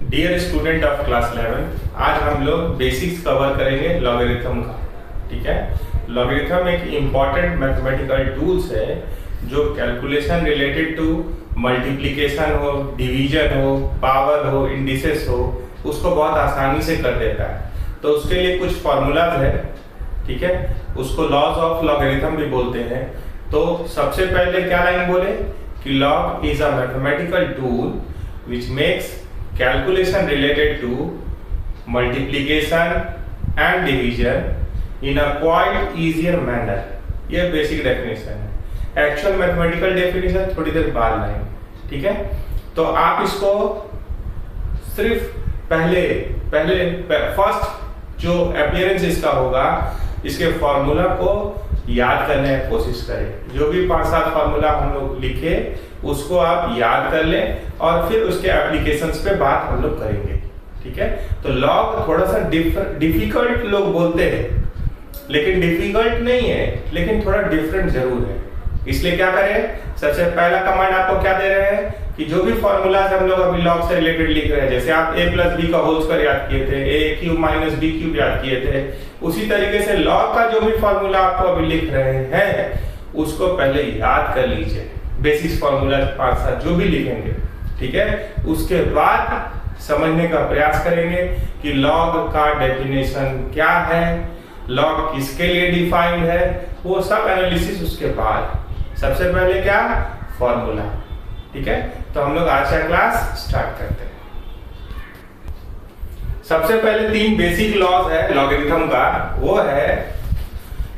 Dear student of class 11, आज हम लोग बेसिक्स कवर करेंगे लॉगरिथम का। ठीक है, लॉगरिथम एक इम्पॉर्टेंट मैथमेटिकल टूल्स है जो कैलकुलेशन रिलेटेड टू मल्टीप्लिकेशन हो, डिवीजन हो, पावर हो, इंडिसेस हो, उसको बहुत आसानी से कर देता है। तो उसके लिए कुछ फॉर्मूलाज है, ठीक है, उसको लॉज ऑफ लॉगरिथम भी बोलते हैं। तो सबसे पहले क्या लाइन बोले कि log is a mathematical tool which makes calculation related to multiplication and division in a quite easier manner। ये बेसिक डेफिनेशन है। एक्चुअल मैथमेटिकल डेफिनेशन थोड़ी देर बाद लाएंगे, ठीक है। तो आप इसको सिर्फ पहले फर्स्ट जो अपीयरेंस इसका होगा, इसके फॉर्मूला को याद करने की कोशिश करें। जो भी 5-7 फार्मूला हम लोग लिखे उसको आप याद कर लें और फिर उसके एप्लीकेशंस पे बात हम लोग करेंगे, ठीक है। तो लॉग थोड़ा सा डिफिकल्ट लोग बोलते हैं, लेकिन डिफिकल्ट नहीं है, लेकिन थोड़ा डिफरेंट जरूर है। इसलिए क्या करें, सबसे पहला कमांड आपको क्या दे रहे हैं कि जो भी फॉर्मूलाज हम लोग अभी लॉग से रिलेटेड लिख रहे हैं, जैसे आप a + b का होल स्क्वायर याद किए थे, a³ - b³ याद किए थे, उसी तरीके से लॉग का जो भी फॉर्मूला आपको अभी लिख रहे हैं उसको पहले याद कर लीजिए। बेसिक्स फॉर्मूला 5-7 जो भी लिखेंगे, ठीक है, उसके बाद समझने का प्रयास करेंगे कि लॉग का डेफिनेशन क्या है, लॉग किसके लिए डिफाइंड है, वो सब एनालिसिस उसके बाद। सबसे पहले क्या, फॉर्मूला, ठीक है। तो हम लोग आज का क्लास स्टार्ट करते हैं। सबसे पहले 3 बेसिक लॉज है लॉगरिथम का, वो है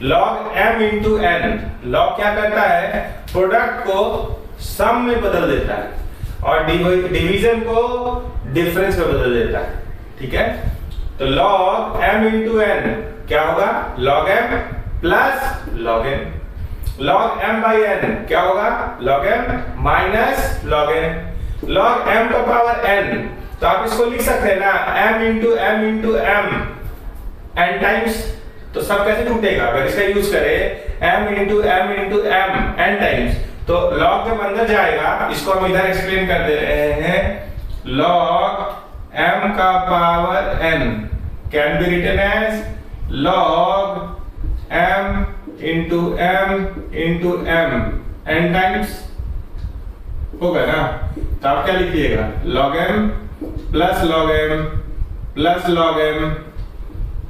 log m into n। log क्या करता है, प्रोडक्ट को सम में बदल देता है और डिवीजन को डिफरेंस में बदल देता है, ठीक है। तो log m into n क्या होगा, log m plus log n। log m by n क्या होगा, log m minus log n। log m का पावर n, तो आप इसको लिख सकते हैं ना, m into m n times. तो सब कैसे टूटेगा, अगर इसका यूज करें m into m n times, तो log जब अंदर जाएगा, इसको हम इधर एक्सप्लेन कर दे रहे हैं, log m का power n can be written as log m into m n times होगा ना। तो आप क्या लिखिएगा, log m plus log m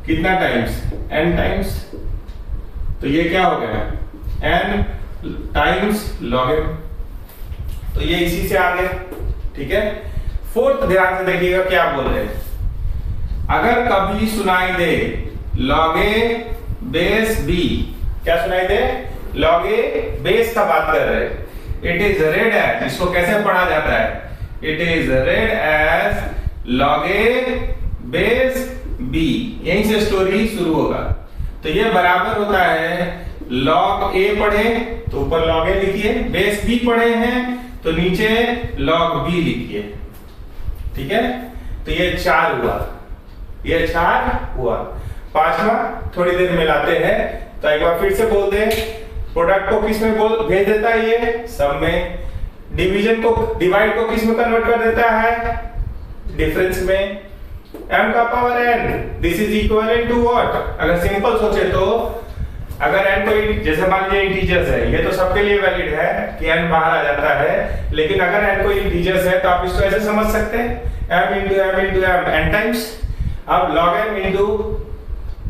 कितना टाइम्स, n टाइम्स। तो ये क्या हो गया, n टाइम्स log m। तो ये इसी से आ गया, ठीक है। फोर्थ ध्यान से देखिएगा क्या बोल रहे हैं, अगर कभी सुनाई दे log a बेस b, क्या सुनाई दे, log a बेस का बात कर रहे हैं, इट इज रेड एज, इसको कैसे पढ़ा जाता है, it is read as log a base b। यहीं से स्टोरी शुरू होगा। तो ये बराबर होता है log a पढ़े तो ऊपर log a लिखिए, बेस b पढ़े हैं तो नीचे log b लिखिए, ठीक है। तो ये 4 हुआ, ये 4 हुआ। 5वां थोड़ी देर में लाते हैं। तो एक बार फिर से बोल दे, प्रोडक्ट को किस में भेज देता है, ये सब में। डिवीजन को, डिवाइड को किस में कन्वर्ट कर देता है, डिफरेंस में। m का power n, this is equivalent to what, अगर सिंपल सोचे तो अगर n कोई, जैसे मान लीजिए इंटीजर्स है, ये तो सबके लिए वैलिड है कि n बाहर आ जाता है, लेकिन अगर n कोई इंटीजर्स है तो आप इसको ऐसे समझ सकते हैं, m into m n times. अब log m into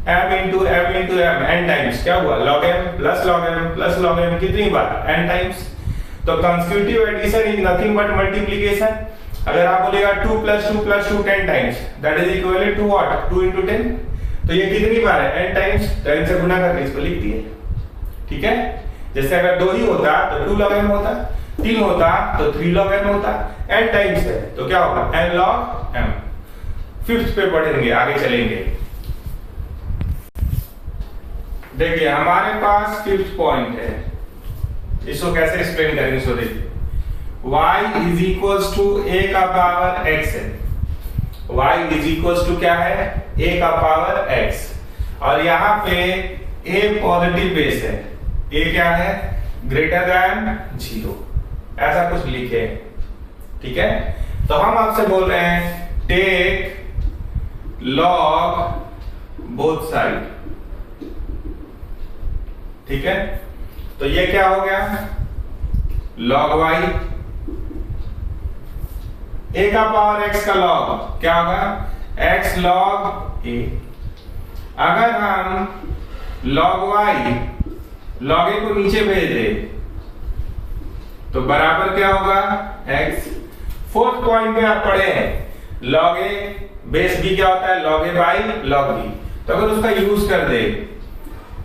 m n times क्या हुआ, log m plus log m कितनी बार, n टाइम्स। तो consecutive addition is nothing but multiplication. अगर आप बोलेगा 2 + 2 + 2 10 times, that is equivalent to what, 2 into 10। तो ये कितनी बार है, n टाइम्स। तो n से गुना करके इसको लिख दिए, ठीक है। जैसे अगर 2 ही होता तो 2 log m होता, 3 होता तो 3 log m होता, n टाइम्स है तो क्या होगा, n log m। 5th पे पढ़ेंगे, आगे चलेंगे। देखिए हमारे पास 5th पॉइंट है, इसको कैसे एक्सप्लेन करेंगे, सो देखिए y is equals to a का पावर x है। y is equals to क्या है, a का पावर x, और यहाँ पे a पॉजिटिव बेस है, a क्या है, ग्रेटर देन 0, ऐसा कुछ लिखे, ठीक है। तो हम आपसे बोल रहे हैं टेक लॉग बोथ साइड। ठीक है, तो ये क्या हो गया, लॉग वाई, ए का पावर एक्स का लॉग क्या होगा, एक्स लॉग ए। अगर हम लॉग वाई लॉग ए को नीचे भेज दे तो बराबर क्या होगा, एक्स। फोर्थ पॉइंट में आप पढ़े हैं लॉग ए बेस बी क्या होता है, log A by log B. तो अगर उसका यूज कर दे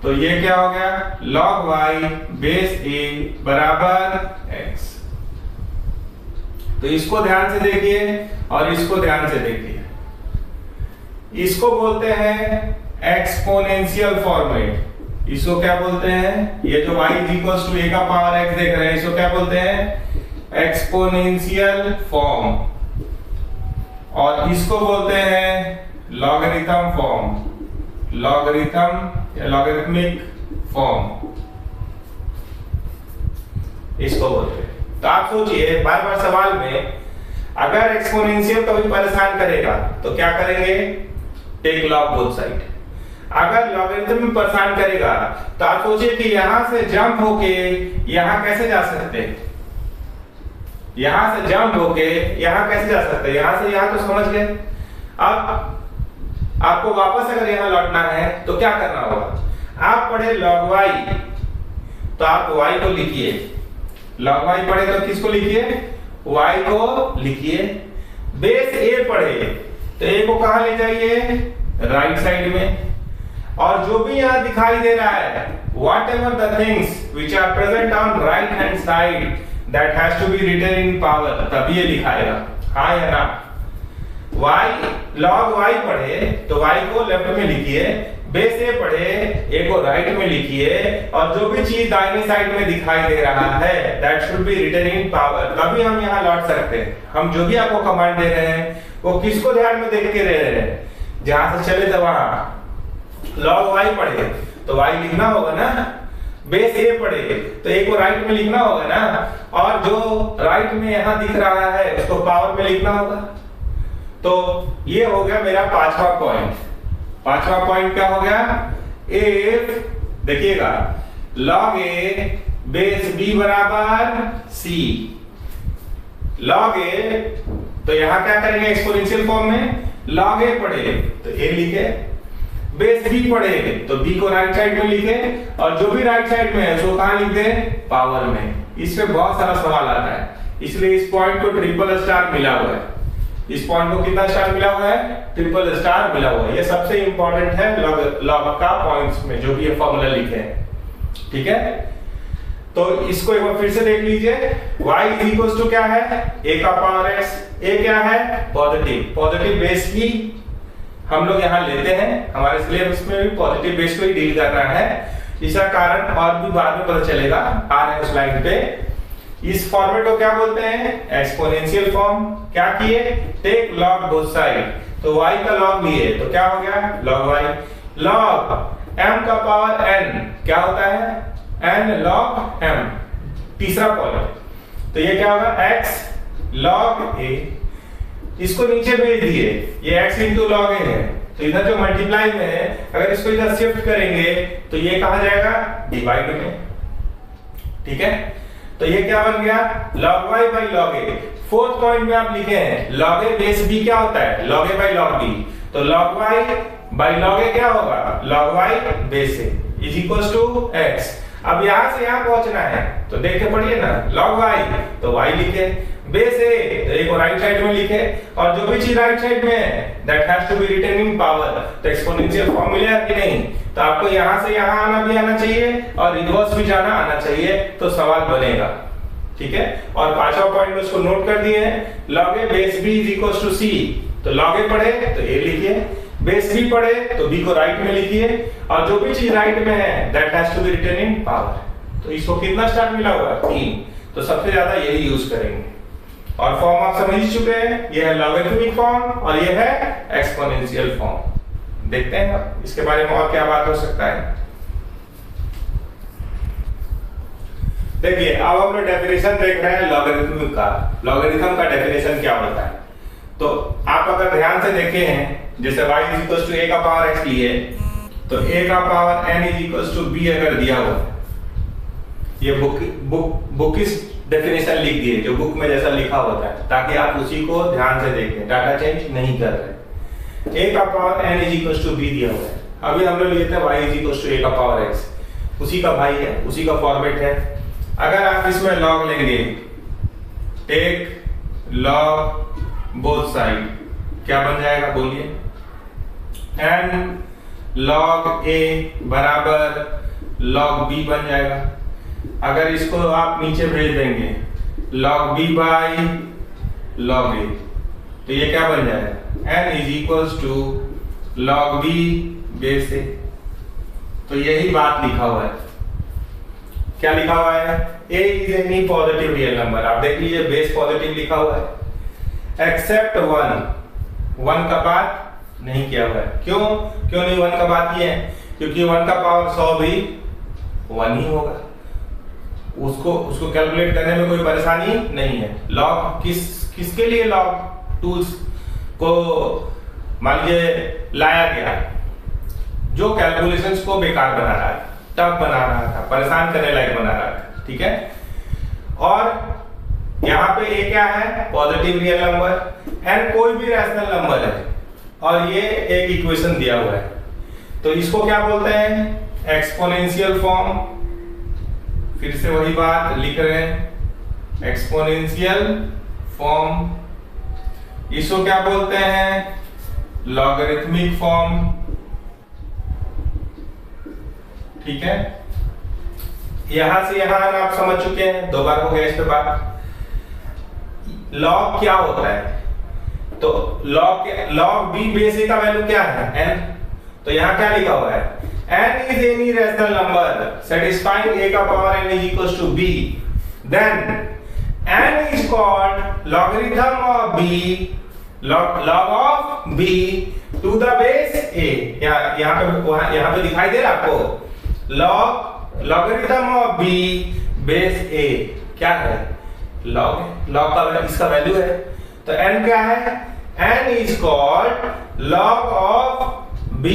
तो ये क्या हो गया, लॉग वाई बेस ए बराबर एक्स। तो इसको ध्यान से देखिए और इसको ध्यान से देखिए। इसको बोलते हैं एक्सपोनेंशियल फॉर्मेट। इसको क्या बोलते हैं, ये जो y इक्वल्स टू a का पावर x देख रहे हैं, इसको क्या बोलते हैं, एक्सपोनेंशियल फॉर्म। और इसको बोलते हैं लॉगरिथम फॉर्म, लॉगरिथम या लॉगरिथमिक फॉर्म इसको बोलते हैं। तो आप सोचिए बार बार सवाल में अगर एक्सपोनेंशियल कभी परेशान करेगा तो क्या करेंगे, टेक लॉग बोथ साइड। अगर लॉगरिथम में परेशान करेगा तो आप सोचिए कि यहां से जंप होके यहां कैसे जा सकते हैं, यहां से जंप होके यहां कैसे जा सकते हैं, यहां से यहां तो समझ गए। अब आपको वापस अगर यहां लौटना है तो क्या करना होगा, आप पढ़े लॉग वाई तो आप वाई को लिखिए, लॉग वाई पढ़े तो किसको लिखिए, वाई को लिखिए। बेस ए पढ़े तो ए को कहां ले जाइए, राइट साइड में। और जो भी यहां दिखाई दे रहा है, whatever the things which are present on right hand side that has to be written in power, तभी ये लिखाएगा, हाँ या ना। y log y पढ़े तो y को लेफ्ट में लिखिए, बेस ए पढ़े ए को राइट में लिखिए, और जो भी चीज दाहिने साइड में दिखाई दे रहा है that should be written in power, तभी हम यहाँ लौट सकते हैं। हम जो भी आपको कमांड दे रहे हैं वो किसको ध्यान में देख के दे रहे हैं, जहां से चले तो वहां। लॉग वाई पढ़े तो वाई लिखना होगा ना, बेस ए पढ़े तो ए को राइट में लिखना होगा ना, और जो राइट में यहां दिख रहा है उसको पावर में लिखना होगा। तो ये हो गया मेरा पांचवा पॉइंट। पांचवा पॉइंट क्या हो गया, इफ देखिएगा लॉग ए बेस बी बराबर सी। लॉग ए तो यहां क्या करेंगे, एक्सपोनेंशियल फॉर्म में लॉग ए पढ़े तो ए लिखे, बेस बी पढ़े तो बी को राइट साइड में लिखे, और जो भी राइट साइड में है उसको कहां लिख दे, पावर में। इसमें बहुत सारा सवाल आता है, इसलिए इस पॉइंट को ट्रिपल स्टार मिला हुआ है। इस पॉइंट को कितना स्टार मिला हुआ है, ट्रिपल स्टार मिला हुआ है। ये सबसे इंपॉर्टेंट है लॉग का पॉइंट्स में जो भी ये फॉर्मूला लिखे हैं। ठीक है, तो इसको एक बार फिर से देख लीजिए। y इक्वल्स टू क्या है, a का पावर x। a क्या है, पॉजिटिव, पॉजिटिव बेस की हम लोग यहाँ लेते हैं, हमारे सिलेबस में भी पॉजिटिव बेस को ही डील करना है। इसका कारण और भी बाद में पता चलेगा, आ रहे हैं उस लाइन पे। इस फॉर्मेट को क्या बोलते हैं, एक्सपोनेंशियल फॉर्म। क्या किए, टेक लॉग बोथ साइड, तो y का लॉग लिए तो क्या हो गया, लॉग y। लॉग m का पावर n क्या होता है, n log m। तीसरा पॉइंट तो ये क्या होगा, x log a। इसको नीचे भेज दिए, ये x इंटू लॉग ए है, तो इधर जो मल्टीप्लाई में है अगर इसको इधर शिफ्ट करेंगे तो ये कहां जाएगा, डिवाइड में। ठीक है, तो ये क्या बन गया, log y by log a। Fourth point में आप लिखे हैं log a बेस b क्या होता है, log a by log b। तो log y by log a क्या होगा, log y base a is equals to x। अब यहां से यहां पहुंचना है तो देख के पढ़िए ना, log y तो y लिखे, बेस a तो a को राइट साइड में लिखे, और जो भी चीज राइट साइड में है that has to be written in power. तो एक्सपोनेंशियल फॉर्म मिलेगा कि नहीं, तो आपको यहां से यहां आना भी आना चाहिए और रिवर्स भी जाना आना चाहिए, तो सवाल बनेगा। ठीक है, और पांचवा पॉइंट में उसको नोट कर दिए हैं, log a base b is equals to c। तो log a पढ़े तो a लिखिए, बेस b पढ़े तो b को राइट में लिखिए, और जो भी चीज राइट में है that has to be written in power. तो इसको कितना स्टार मिला हुआ, 3। तो सबसे ज्यादा यही यूज करेंगे। और फॉर्म आप समझ चुके हैं, ये है लॉगरिथमिक फॉर्म और ये है एक्सपोनेंशियल फॉर्म। देखते हैं अब इसके बारे में और क्या बात हो सकता है। देखिए अब हम लोग डेफिनेशन देख रहे हैं लॉगरिथम का। लॉगरिथम का डेफिनेशन क्या होता है, तो आप अगर ध्यान से देखे हैं, जैसे y is equal to a का पावर x लिए, तो a का power n is equal to b अगर दिया हुआ है, ये बुक इस डेफिनेशन लिख दिए जो बुक में जैसा लिखा होता है, ताकि आप उसी को ध्यान से देखें, डाटा चेंज नहीं कर रहे। a का power n is equal to b दिया हुआ है, अभी हम लोग लेते हैं y is equal to a का पावर x, उसी का भाई है, उसी का फॉर्मेट है। अगर आप इसमें लॉग लेंगे, टेक लॉग बोथ साइड, क्या बन जाएगा बोलिए? n log a बराबर log b बन जाएगा। अगर इसको आप नीचे भेज देंगे log b by log a, तो ये क्या बन जाएगा? n is equals to log b base a। तो यही बात लिखा हुआ है। क्या लिखा हुआ है? a is any positive real number, आप देख लीजिए बेस पॉजिटिव लिखा हुआ है, एक्सेप्ट 1 का बात नहीं किया हुआ है। क्यों नहीं 1 का बात किया है? क्योंकि 1 का पावर 100 भी 1 ही होगा, उसको कैलकुलेट करने में कोई परेशानी नहीं है। लॉग किसके लिए लॉग टूल्स को मान लीजिए लाया गया? जो कैलकुलेशंस को बेकार बना रहा है, टफ बना रहा था, परेशान करने लायक बना रहा था, ठीक है। और यहाँ पे a क्या है? पॉजिटिव रियल नंबर, n कोई भी रैशनल नंबर है, और ये एक इक्वेशन दिया हुआ है, तो इसको क्या बोलते हैं? Exponential form. फिर से वही बात लिख रहे हैं, एक्सपोनेंशियल फॉर्म। इसको क्या बोलते हैं? लॉगरिथमिक फॉर्म, ठीक है। यहां से यहां आप समझ चुके हैं, 2 बार हो गया इस पे बात। लॉग क्या होता है? तो लॉग b बेस a का वैल्यू क्या है? n। तो यहाँ क्या लिखा हुआ है? n is any rational number satisfying a का power n is equal to b, then n is called logarithm of b, log of b to the base a। यहाँ पे दिखाई दे रहा आपको? Logarithm of b base a क्या है? Log का इसका वैल्यू है, तो n क्या है? n is called log of b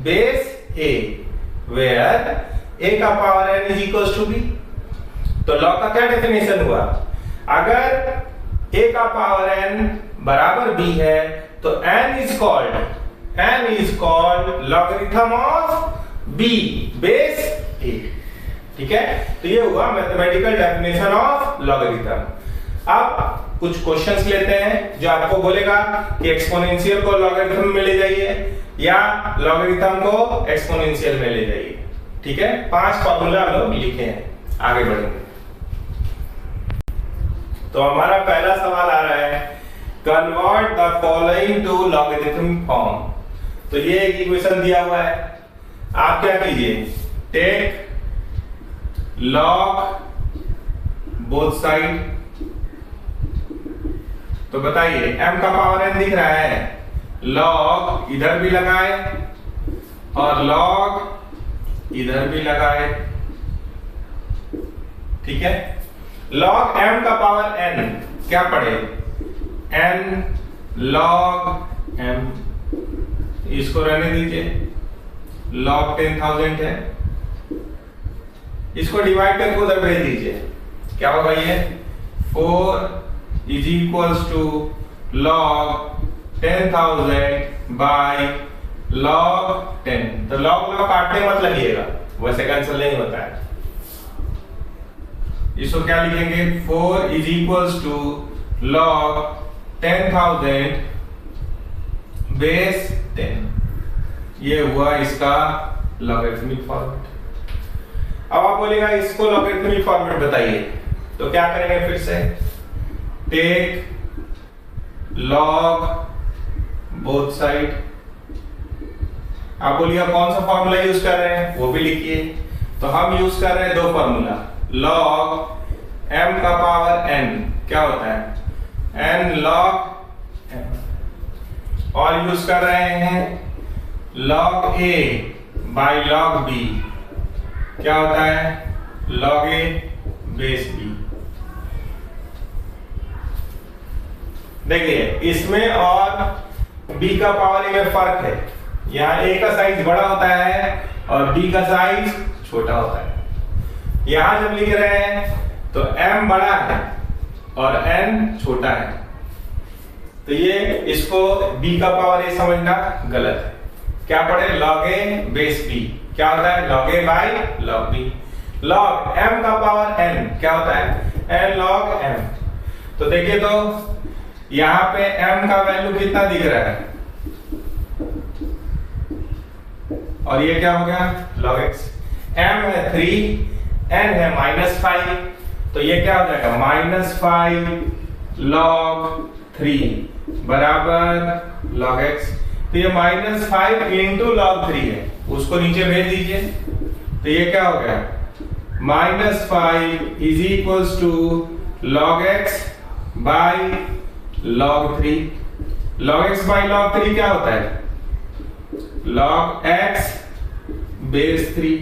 base a, where a का power n is equal to b। तो लॉग का क्या डेफिनेशन हुआ? अगर a का पावर n बराबर b है, तो n is called logarithm of b base a, ठीक है। तो ये हुआ मैथमेटिकल डेफिनेशन ऑफ लॉगरिथम। अब कुछ क्वेश्चंस लेते हैं जो आपको बोलेगा कि एक्सपोनेंशियल को लॉगरिथम में ले जाइए या लॉगरिथम को एक्सपोनेंशियल में ले जाइए, ठीक है। 5 फार्मूला हम लोग लिखे हैं, आगे बढ़ेंगे। तो हमारा पहला सवाल आ रहा है, convert the following to logarithmic form. तो ये एक इक्वेशन दिया हुआ है, आप क्या कीजिए? Take log both side. तो बताइए m का पावर n दिख रहा है, लॉग इधर भी लगाए और लॉग इधर भी लगाए, ठीक है। लॉग m का पावर n क्या पढ़े? n लॉग m, इसको रहने दीजिए, लॉग 10,000 है, इसको डिवाइड करके उधर भेज दीजिए, क्या होगा ये? 4 is equals to log 10,000 by log 10। तो लॉग काटने मत लगिएगा, वैसे कैंसिल नहीं होता है। इसको क्या लिखेंगे? 4 is equals to log 10,000 base 10। ये हुआ इसका लॉगरिथमिक फॉर्मेट। अब आप बोलेगा इसको लॉगरिथमिक फॉर्मेट बताइए, तो क्या करेंगे? फिर से टेक लॉग बोथ साइड। आप बोलिएगा कौन सा फॉर्मूला यूज कर रहे हैं, वो भी लिखिए। तो हम यूज कर रहे हैं 2 फॉर्मूला, लॉग m का पावर n क्या होता है? n log m, और यूज कर रहे हैं log a by log b, क्या होता है? log a base b। देखिए इसमें और b का पावर में फर्क है। यहाँ a का साइज बड़ा होता है और b का साइज छोटा होता है। यहाँ जब लिख रहे हैं तो m बड़ा है और n छोटा है, तो ये इसको b का पावर a समझना गलत है। क्या पढ़े? log a बेस b क्या होता है? log a by log b। log m का पावर n क्या होता है? n log m। तो देखिए तो यहाँ पे m का वैल्यू कितना दिख रहा है और ये क्या हो गया? log x। m है 3, n है -5, तो ये क्या हो जाएगा? -5 log 3 बराबर log x। तो ये -5 इंटू log 3 है, उसको नीचे भेज दीजिए। तो ये क्या हो गया? -5 is equals to log x by log 3। log x by log 3 क्या होता है? log x base 3।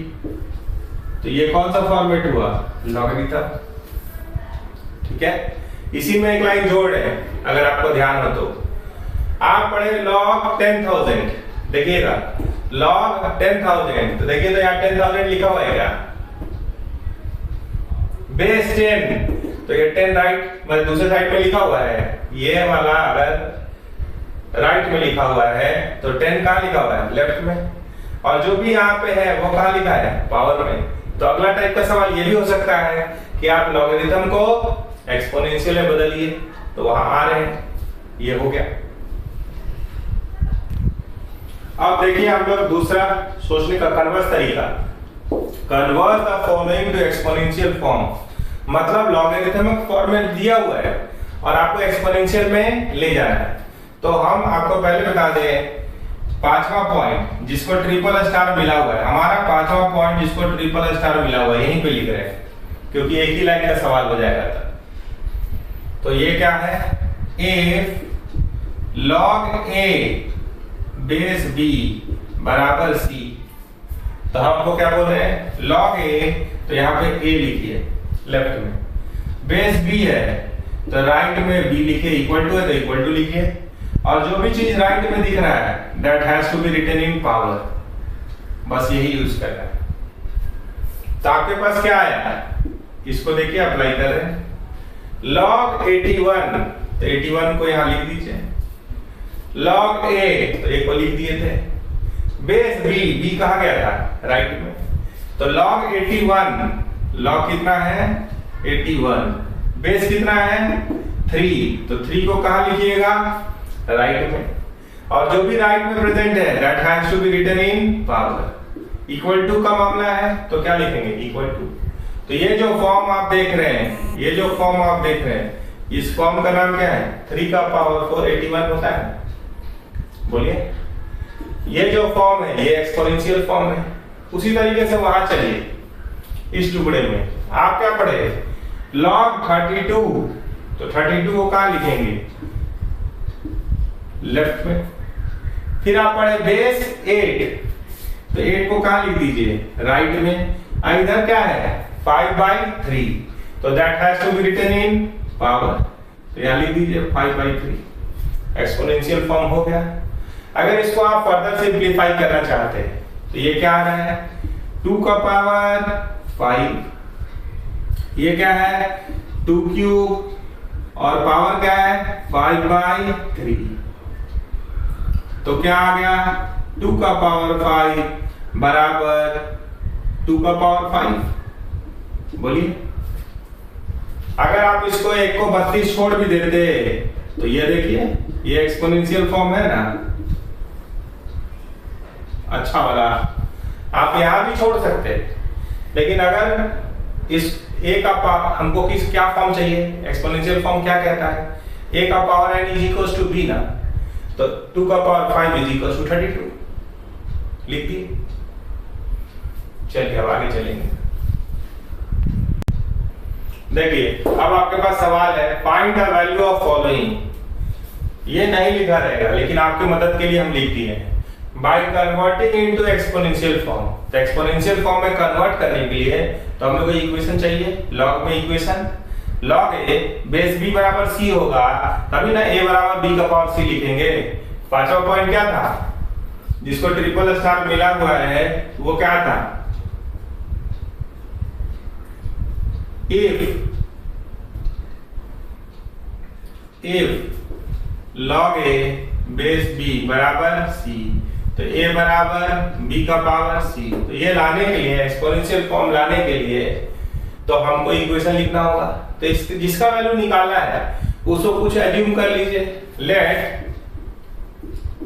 तो ये कौन सा फॉर्मेट हुआ? लॉगरिथम। ठीक है, इसी में एक लाइन जोड़ है, अगर आपको ध्यान हो तो। आप पढ़े log 10,000, देखिएगा log 10,000, तो देखिए तो यहाँ 10,000 लिखा हुआ है क्या? बेस 10, तो ये 10 राइट मतलब दूसरे साइड में लिखा हुआ है। ये वाला अगर राइट में लिखा हुआ है तो 10 कहाँ लिखा हुआ है? लेफ्ट में। और जो भी यहाँ पे है वो कहाँ लिखा है? पावर में। तो अगला टाइप का सवाल ये भी हो सकता है कि आप लॉगरिथम को एक्सपोनेंशियल में बदलिए, तो वहां आ रहे हैं। ये हो गया। अब देखिए हम लोग दूसरा सोचने का कन्वर्स तरीका, convert the following to exponential form. मतलब लॉगरिथमिक फॉर्म में दिया हुआ है और आपको एक्सपोनेंशियल में ले जाना है। तो हम आपको पहले बता दें, पांचवा पॉइंट जिसको ट्रिपल स्टार मिला हुआ है, हमारा पांचवा पॉइंट जिसको ट्रिपल स्टार मिला हुआ है यहीं पे लिख रहे हैं, क्योंकि एक ही लाइन का सवाल हो जाएगा था। तो ये क्या है? if log a base b बराबर c। तो हमको क्या बोल रहे हैं? log a, तो यहाँ पे a लिखिए लेफ्ट में, बेस b है तो राइट में b लिखिए, इक्वल टू है तो इक्वल टू लिखिए, और जो भी चीज राइट में दिख रहा है that has to be written in power, बस यही यूज करना है। तो आपके पास क्या आया? इसको देखिए अप्लाई कर रहे हैं। log 81, तो 81 को यहां लिख दीजिए। log a, तो एक को लिख दिए थे। बेस b कहा गया था? राइट में। तो log 81, log कितना है? 81, बेस कितना है? 3, तो 3 को कहा लिखिएगा? राइट में। और जो भी राइट में प्रेजेंट है that has to be written in power. Equal to का मामला है तो क्या लिखेंगे? Equal to. तो ये जो फॉर्म आप देख रहे हैं, ये जो फॉर्म आप देख रहे हैं, इस फॉर्म का नाम क्या है? 3 का पावर 4 81 होता है। बोलिए, ये जो फॉर्म है ये एक्सपोनेंशियल फॉर्म है। उसी तरीके से वहां चलिए इस टुकड़े में आप क्या पढ़े? log 32, तो 32 को कहां लिखेंगे? लेफ्ट में। फिर आप पढ़े बेस 8, तो 8 को कहां लिख दीजिए? राइट में। इधर क्या है? 5/3, तो that has to be written in power, तो यहां लिख दीजिए 5/3। एक्सपोनेंशियल फॉर्म हो गया। अगर इसको आप फर्दर सिंप्लीफाई करना चाहते हैं तो ये क्या आ रहा है? 2 का पावर 5, ये क्या है? 2 क्यूब, और पावर क्या है? 5/3। तो क्या आ गया? 2 का पावर 5 बराबर 2 का पावर 5। बोलिए, अगर आप इसको 1 को 32 छोड़ भी देते तो ये देखिए ये एक्सपोनेंशियल फॉर्म है ना, अच्छा वाला। आप यहां भी छोड़ सकते, लेकिन अगर इस a का हमको किस क्या फॉर्म चाहिए? एक्सपोनेंशियल फॉर्म क्या कहता है? a का power n is equals to b ना, तो 2 का पावर 5 इज इक्वल्स टू 32 लिख दिए। चलिए अब आगे चलेंगे। देखिए अब आपके पास सवाल है find the value of following. ये नहीं लिखा रहेगा लेकिन आपकी मदद के लिए हम लिख दिए हैं, by converting into exponential form. तो एक्सपोनेंशियल फॉर्म में कन्वर्ट करने के लिए तो हमें कोई इक्वेशन चाहिए, लॉग में equation. Log A base B बराबर सी होगा, तभी ना ए बराबर बी का पावर सी लिखेंगे। पांचवा पॉइंट क्या था, जिसको ट्रिपल स्टार मिला हुआ है वो क्या था, if log A base B बराबर सी, तो ए बराबर बी का पावर सी। तो ये लाने के लिए, एक्सपोनेंशियल फॉर्म लाने के लिए तो हमको इक्वेशन लिखना होगा। तो जिसका वैल्यू निकालना है उसको कुछ एज्यूम कर लीजिए। Let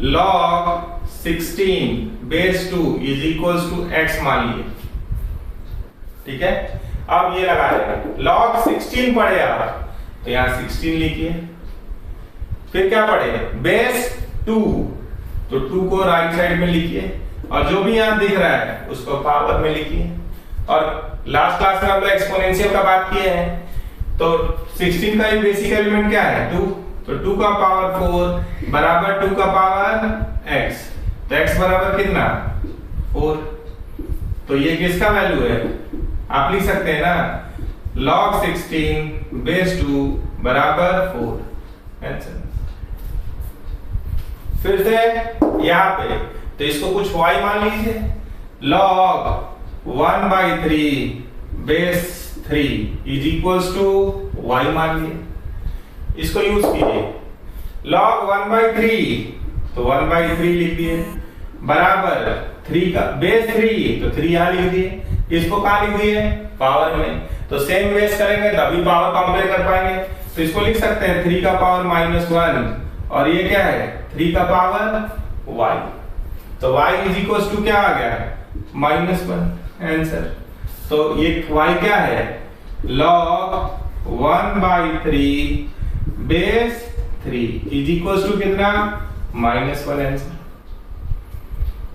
log 16 base 2 is equals to x मान लीजिए, ठीक है। अब ये लगा देंगे, log 16 पढ़ेगा तो यहाँ 16 लिखिए, फिर क्या पढ़े बेस 2, तो 2 को राइट साइड में लिखिए और जो भी यहाँ दिख रहा है उसको पावर में लिखिए। और लास्ट क्लास में हम लोग एक्सपोनेंशियल का बात किए हैं, तो 16 का बेसिक एलिमेंट क्या है 2, तो 2 का पावर 4 बराबर 2 का पावर x, तो x बराबर कितना 4। तो ये किसका वैल्यू है, आप लिख सकते हैं ना log 16 बेस 2 बराबर 4 आंसर। फिर से यहाँ पे तो इसको कुछ y मान लीजिए, log 1/3 base 3 is equals to y मान लिए, इसको यूज कीजिए। log 1/3 तो 1/3 लिख दिए बराबर 3 का बेस 3, तो 3 यहाँ लिख दिए, इसको कहाँ लिख दिए पावर में। तो सेम बेस करेंगे तभी पावर कंपेयर कर पाएंगे। तो इसको लिख सकते हैं 3 का पावर -1 और ये क्या है 3 का पावर y, तो y इज इक्वल्स टू क्या आ गया -1 आंसर। तो ये y क्या है log 1/3 base 3 is equals to कितना -1 आंसर।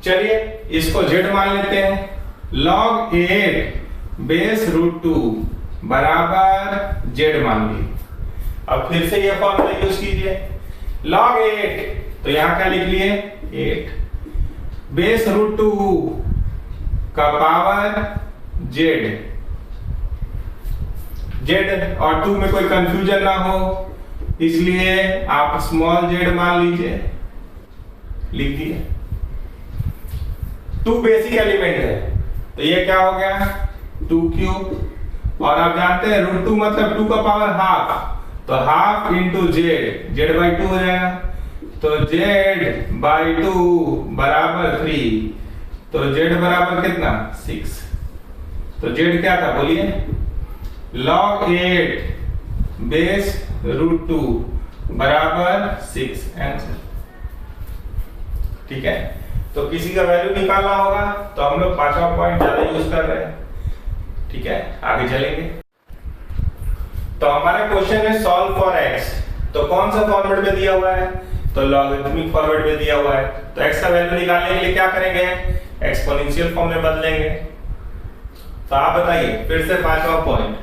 चलिए इसको z मान लेते हैं, log 8 बेस √2 बराबर z मान लीजिए। अब फिर से ये फॉर्मूला यूज कीजिए, log 8 तो यहाँ क्या लिख लिए 8 बेस √2 का पावर z और 2 में कोई कंफ्यूजन ना हो इसलिए आप स्मॉल z मान लीजिए, लिख दिए। 2 बेसिक एलिमेंट है तो ये क्या हो गया 2³ और आप जानते हैं √2 मतलब 2 का पावर हाफ, तो हाफ इंटू z/2 हो जाएगा, तो z/2 बराबर 3, तो z बराबर कितना 6। तो z क्या था बोलिए log 8 बेस √2 बराबर 6 आंसर, ठीक है। तो किसी का वैल्यू निकालना होगा तो हम लोग पांचवा पॉइंट ज्यादा यूज कर रहे हैं, ठीक है। आगे चलेंगे तो हमारा क्वेश्चन है सॉल्व फॉर x, तो कौन सा फॉर्मेट में दिया हुआ है तो लॉगरिथमिक फॉर्मेट में दिया हुआ है। तो x का वैल्यू निकालने के लिए क्या करेंगे एक्सपोनेंशियल फॉर्म में बदलेंगे। तो आप बताइए फिर से पांचवा पॉइंट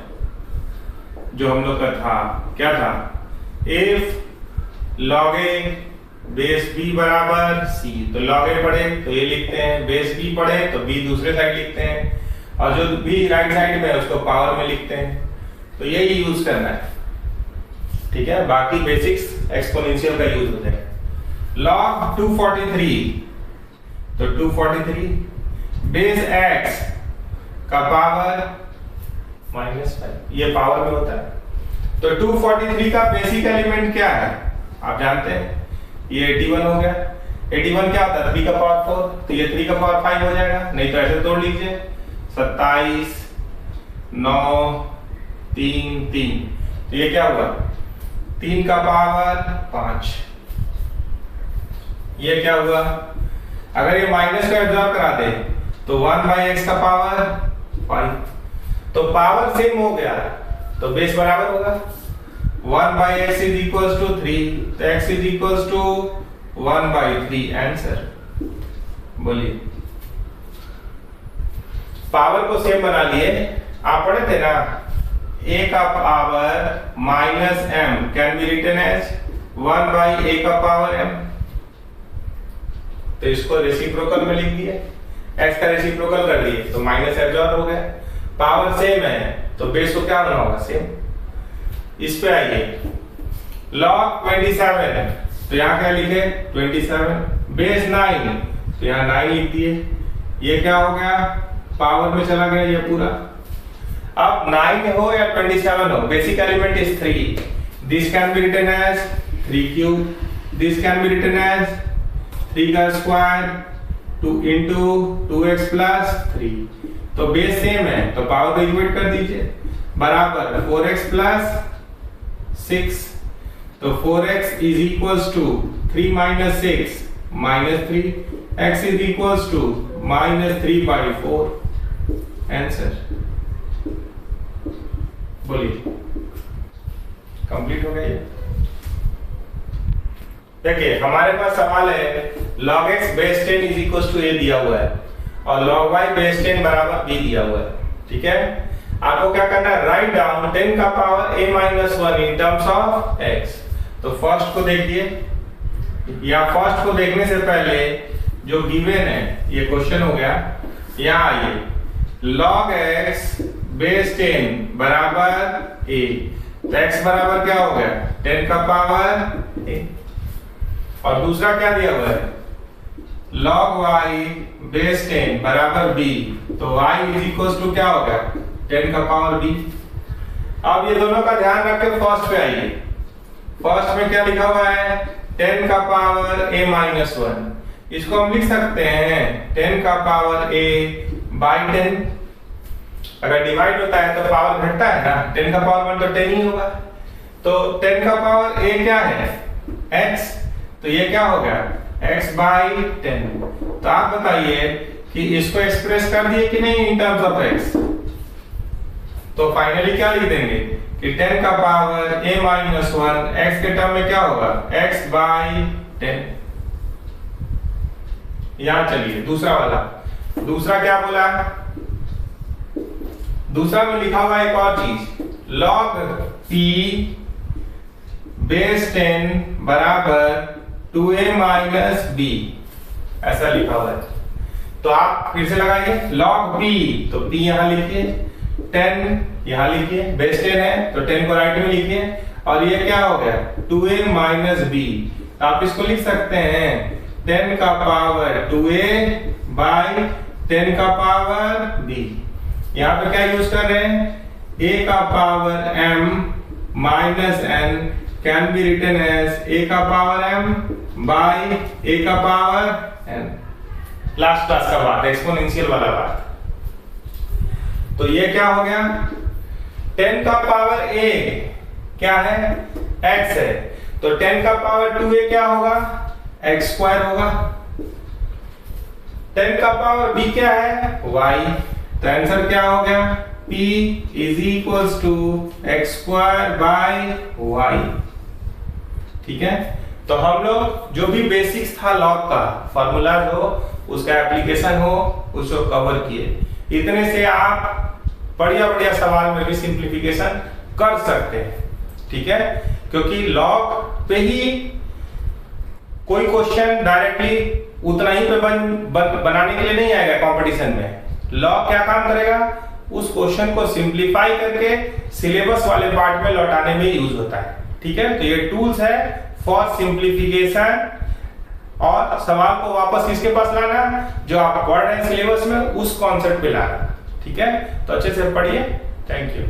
जो हम लोग का था क्या था, if log a base b बराबर c, तो log a पढ़े तो ये लिखते हैं, बेस b पढ़े तो b दूसरे साइड लिखते हैं और जो b राइट साइड में है उसको पावर में लिखते हैं। तो यही यूज करना है, ठीक है। बाकी बेसिक्स एक्सपोनेंशियल का यूज होता है। log 243 तो 243 बेस x का पावर -5, ये पावर में होता है। तो 243 का बेसिक एलिमेंट क्या है आप जानते हैं, ये 81 हो गया। 81 क्या होता है 3 का पावर 4, तो ये 3 का पावर 5 हो जाएगा, नहीं तो ऐसे तोड़ लीजिए 27 9 3 3, तो ये क्या हुआ 3 का पावर 5। ये क्या हुआ, अगर ये माइनस को एब्जॉर्ब करा दे तो 1/x का पावर 5, तो पावर सेम हो गया तो बेस बराबर होगा 1/x इज इक्वल्स टू 3, तो x is equals to 1/3 answer. बोलिए पावर को सेम बना लिए, आप पढ़े थे ना a का power -m can be written as 1/a का पावर m, तो इसको रेसिप्रोकल में लिख दिए, x का रेसिप्रोकल कर दिए तो माइनस एब्जॉर्ब हो गया। पावर सेम है तो बेस को क्या बना होगा सेम, इस पे आइए, log 27 तो यहाँ क्या लिखे 27, बेस 9 तो यहाँ 9 लिख दिए। ये क्या हो गया, पावर में चला गया ये पूरा। अब 9 हो या 27 हो, basic element is 3, this can be written as 3 cube, this can be written as 3 का स्क्वायर 2 into 2x plus 3, तो बेस सेम है तो पावर को इक्वेट कर दीजिए, बराबर 4x plus 6, तो 4x is equals to 3 minus 6 minus 3, x is equals to minus 3 by 4, answer. बोलिए, कंप्लीट हो गया ये। देखिए हमारे पास सवाल है log x base 10 is equal to a दिया हुआ है और log y बेस 10 बराबर b दिया हुआ है, ठीक है। आपको क्या करना है, राइट डाउन 10 का power a minus 1 in terms of x। तो फर्स्ट को देखिए, या फर्स्ट को देखने से पहले जो गिवन है ये क्वेश्चन हो गया, यहाँ आइए log x बेस 10 बराबर a, तो x बराबर क्या हो गया 10 का पावर a, और दूसरा क्या दिया हुआ है log y बेस 10 बराबर b, तो y इज इक्वल टू क्या होगा 10 का पावर b। अब ये दोनों का ध्यान रखें, फर्स्ट पे आइए, फर्स्ट में क्या लिखा हुआ है 10 का पावर a माइनस 1, इसको हम लिख सकते हैं 10 का पावर a बाई 10। अगर डिवाइड होता है तो पावर घटता है ना, 10 का पावर 1 तो 10 ही होगा, तो 10 का पावर a क्या है x, तो ये क्या हो गया x बाई 10। तो आप बताइए कि इसको एक्सप्रेस कर दिए कि नहीं इन टर्म्स ऑफ x, तो फाइनली क्या लिख देंगे कि 10 का पावर a माइनस 1 x के टर्म में क्या होगा x बाई 10। यहां चलिए दूसरा वाला, दूसरा क्या बोला, दूसरा में लिखा हुआ एक और चीज log p बेस 10 बराबर 2a माइनस b, ऐसा लिखा हुआ है। तो आप फिर से लगाइए log p, तो p यहां लिखिए, 10 यहां लिखिए, बेस 10 है तो 10 को राइट में लिखिए, और ये क्या हो गया 2a माइनस b, आप इसको लिख सकते हैं 10 का पावर 2a बाई 10 का पावर b। यहाँ पे क्या यूज कर रहे हैं, a का power m minus n can be written as a का पावर m बाई a का पावर n। लास्ट क्लास का बात, एक्सपोनेंशियल वाला बात। तो ये क्या हो गया 10 का पावर a क्या है x है, तो 10 का पावर 2a क्या होगा x स्क्वायर होगा, 10 का पावर b क्या है y, तो आंसर क्या हो गया p is equals to x square by y, ठीक है। तो हम लोग जो भी बेसिक्स था लॉग का, फार्मूलाज हो, उसका एप्लीकेशन हो, उसको कवर किए। इतने से आप बढ़िया बढ़िया सवाल में भी सिंप्लीफिकेशन कर सकते हैं, ठीक है, क्योंकि लॉग पे ही कोई क्वेश्चन डायरेक्टली उतना ही पे बनाने के लिए नहीं आएगा कंपटीशन में। लॉग क्या काम करेगा, उस क्वेश्चन को सिंप्लीफाई करके सिलेबस वाले पार्ट में लौटाने में यूज होता है, ठीक है। तो ये टूल्स है फॉर सिंप्लीफिकेशन, और सवाल को वापस किसके पास लाना, जो आप पढ़ रहे हैं सिलेबस में, उस कॉन्सेप्ट पे लाना, ठीक है। तो अच्छे से पढ़िए, थैंक यू।